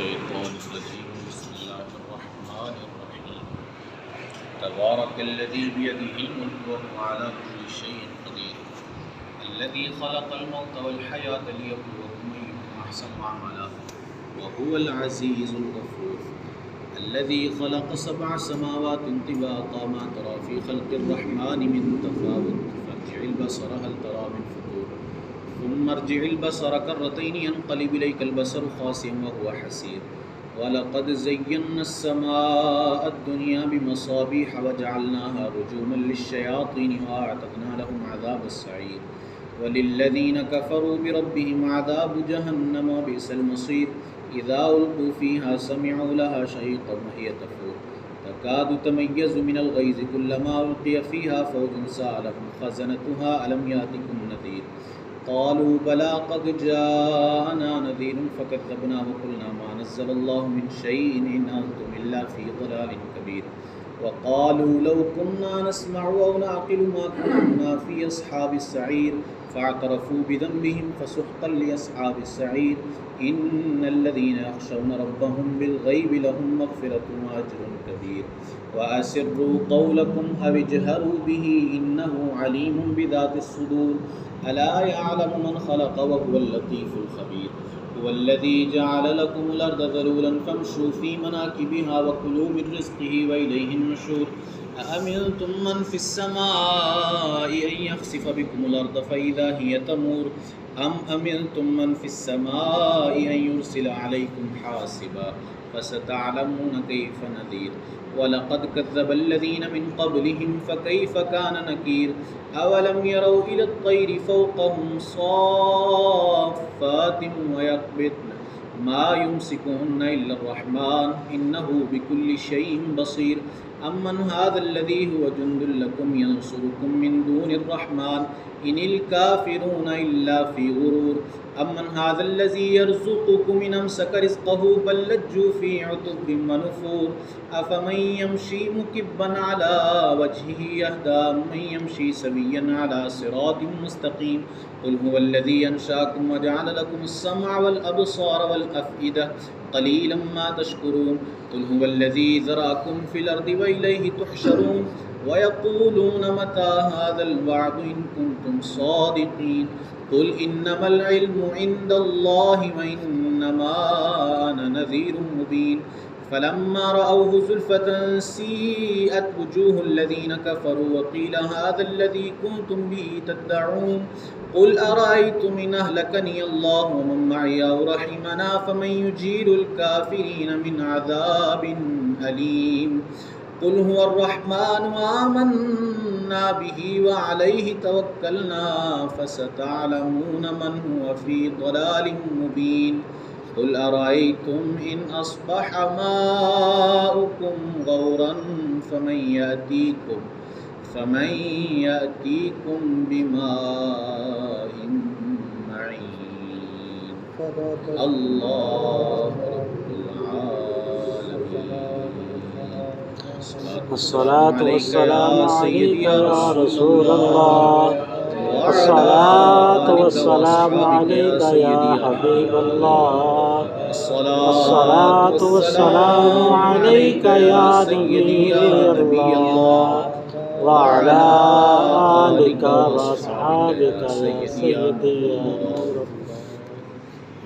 मिनश्शैतानिर्रजीम बिस्मिल्लाहिर्रहमानिर्रहीम तबारकल्लज़ी बियदिहिल मुल्कु व हुवा अला कुल्लि शैइन क़दीर अल्लज़ी ख़लक़ल मौता वल हयाता लियब्लुवकुम अय्युकुम अहसनु अमला व हुवल अज़ीज़ुल गफ़ूर अल्लज़ी ख़लक़ सबअ समावातिन तिबाक़ा मा तरा फ़ी ख़ल्क़िर रहमानि मिन तफ़ावुत फ़र्जि'िल बसर हल तरा मिन फ़ुतूर सुम्मा अर्जि'िल बसर कर्रतैनि यनक़लिब इलैकल बसरु ख़ासिअन व हुवा हसीर वलक़द ज़य्यन्ना अस्समाअ अद्दुनिया बिमसाबीह वजअलनाहा रुजूमन लिश्शयातीन वअअतदना लहुम अज़ाबस सईर वलिल्लज़ीन कफ़रू बिरब्बिहिम अज़ाबु जहन्नम वबिअसल मसीर इज़ा उल्क़ू फ़ीहा समिअू लहा शहीक़न वहिय तफ़ूर तकादु तमय्यज़ु मिनल ग़ैज़ि कुल्लमा उल्क़िय फ़ीहा फ़ौजुन सअलहुम ख़ज़नतुहा अलम यातिकुम नज़ीर क़ालू बला क़द जाअना नज़ीरुन फ़कज़्ज़बना व क़ुलना मा नज़्ज़लल्लाहु मिन शैइन इन अंतुम इल्ला फ़ी ज़लालिन कबीर वक़ालू लौ कुन्ना नस्मअु अव नअक़िलु मा कुन्ना फ़ी अस्हाबिस सईर फ़अतरफ़ू बिज़ंबिहिम फ़सुह्क़न लिअस्हाबिस सईर इन्नल्लज़ीन यख़शौना रब्बहुम बिलग़ैबि लहुम मग़फ़िरतुन व अज्रुन कबीर वअसिर्रू क़ौलकुम अव इजहरू बिही इन्नहु अलीमुन बिज़ातिस सुदूर अला यअलमु मन ख़लक़ व हुवल लतीफ़ुल ख़बीर हुवल्लज़ी जअल लकुमुल अर्ज़ ज़लूलन फ़म्शू फ़ी मनाकिबिहा व कुलू मिन रिज़्क़िही व इलैहिन नुशूर अअमिनतुम मन फ़िस समाइ अन यख़सिफ़ बिकुमुल अर्ज़ फ़इज़ा हिय तमूर अम अमिनतुम मन फ़िस समाइ अन युरसिल अलैकुम हासिबा फ़सतअलमून कैफ़ नज़ीर वलक़द कज़्ज़बल लज़ीन मिन क़ब्लिहिम फ़कैफ़ कान नकीर अवलम यरौ इलत तैरि फ़ौक़हुम साफ़्फ़ातिन व यक़बिज़न मा युमसिकुहुन्ना इल्लर रहमान इन्नहु बिकुल्लि शैइन बसीर अम्मन हाज़ल्लज़ी हुव जुन्दुल लकुम यंसुरुकुम मिन दूनिर रहमान इनिल काफ़िरूना इल्ला फ़ी गुरूर अम्मन हाज़ल्लज़ी यर्ज़ुक़ुकुम इन अमसक रिज़्क़हु बल लज्जू फ़ी उतुव्विन व नुफ़ूर अफ़मन यमशी मुकिब्बन अला वजहिही अहदा अम्मन यमशी सविय्यन अला सिरातिन मुस्तक़ीम क़ुल हुवल्लज़ी अंशअकुम व जअल लकुमुस समअ वल अबसार वल अफ़इदा क़लीलन मा तशकुरून क़ुल हुवल्लज़ी ज़रअकुम फ़िल अर्दि व इलैहि तुहशरून व यक़ूलून मता हाज़ल वअदु इन कुन्तुम सादिक़ीन क़ुल इन्नमल इल्मु इंदल्लाहि व इन्नमा अना नज़ीरुम मुबीन फ़लम्मा रअवहु ज़ुल्फ़तन सीअत वुजूहुल लज़ीन कफ़रू व क़ील हाज़ल्लज़ी कुन्तुम बिही तद्दऊन क़ुल अरअय्तुम इन अह्लकनी अल्लाहु व मन मअई औ रहिमना फ़मन युजीरुल काफ़िरीन मिन अज़ाबिन अलीम क़ुल हुवर रहमान व आमन्ना बिही व अलैहि तवक्कलना फ़सतअलमून मन हुव फ़ी ज़लालिन मुबीन क़ुल अरअय्तुम इन अस्बह माउकुम गौरन फ़मन यअतीकुम बिमाइन मईन अल्लाहु रब्बुल आलमीन अस्सलातु वस्सलामु अलैका या रसूलल्लाह अस्सलातु वस्सलामु अलैका या हबीबल्लाह अस्सलातु वस्सलामु अलैका या नबीयल्लाह व अला आलिका व अस्हाबिका या सय्यदी या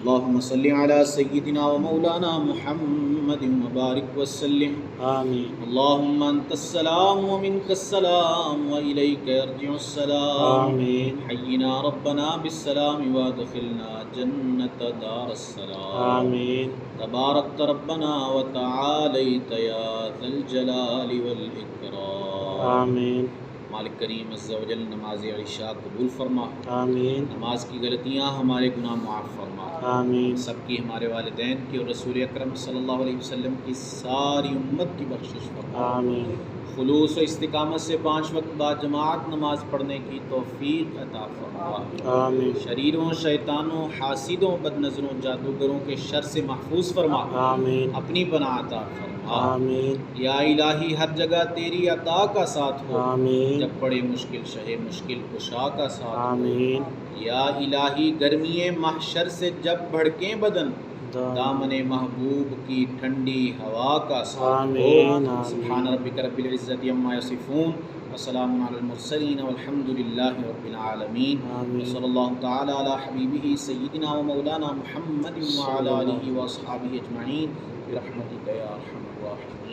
अल्लाहुम्मा सल्लि अला सय्यिदिना व मौलाना मुहम्मदिन व बारिक व सल्लिम आमीन अल्लाहुम्मा अंतस्सलाम व मिनकस्सलाम व इलैका यर्जिउस्सलाम आमीन हय्यिना रब्बना बिस्सलाम व अदखिलना जन्नत दारस्सलाम आमीन तबारकत रब्बना व तआलैत या ज़ल जलालि वल इकराम आमीन मालिक करीम अज़्ज़ा वजल नमाज़ इशा कबूल फरमा आमीन नमाज की गलतियाँ हमारे गुनाह माफ़ फरमा आमीन सबकी हमारे वालिदैन की और रसूल अकरम सल्लल्लाहु अलैहि वसल्लम की सारी उम्मत की बख्शिश फरमा आमीन खुलूस और इस्तिकामत से 5 वक्त बाद जमात नमाज पढ़ने की तौफीक अता फरमा आमीन शरीरों शैतानों हासिदों बदनज़रों जादूगरों के शर से महफूज फरमा आमीन अपनी पनाह अता फरमा आमीन या इलाही हर जगह तेरी अता का साथ हो आमीन जब पड़े मुश्किल शहे मुश्किल कुशा का साथ हो आमीन या इलाही गर्मी महशर से जब भड़कें बदन दामन महबूब की ठंडी हवा का साथ हो। आमीन सुब्हान रब्बिक रब्बिल इज़्ज़ति अम्मा यसिफून व सलामुन अलल मुरसलीन वल्हम्दुलिल्लाहि रब्बिल आलमीन। आमीन। सल्लल्लाहु तआला अला हबीबिही सय्यिदिना व मौलाना मुहम्मदिन व अला आलिहि व अस्हाबिहि अजमईन बिरहमतिका या अरहमर राहिमीन।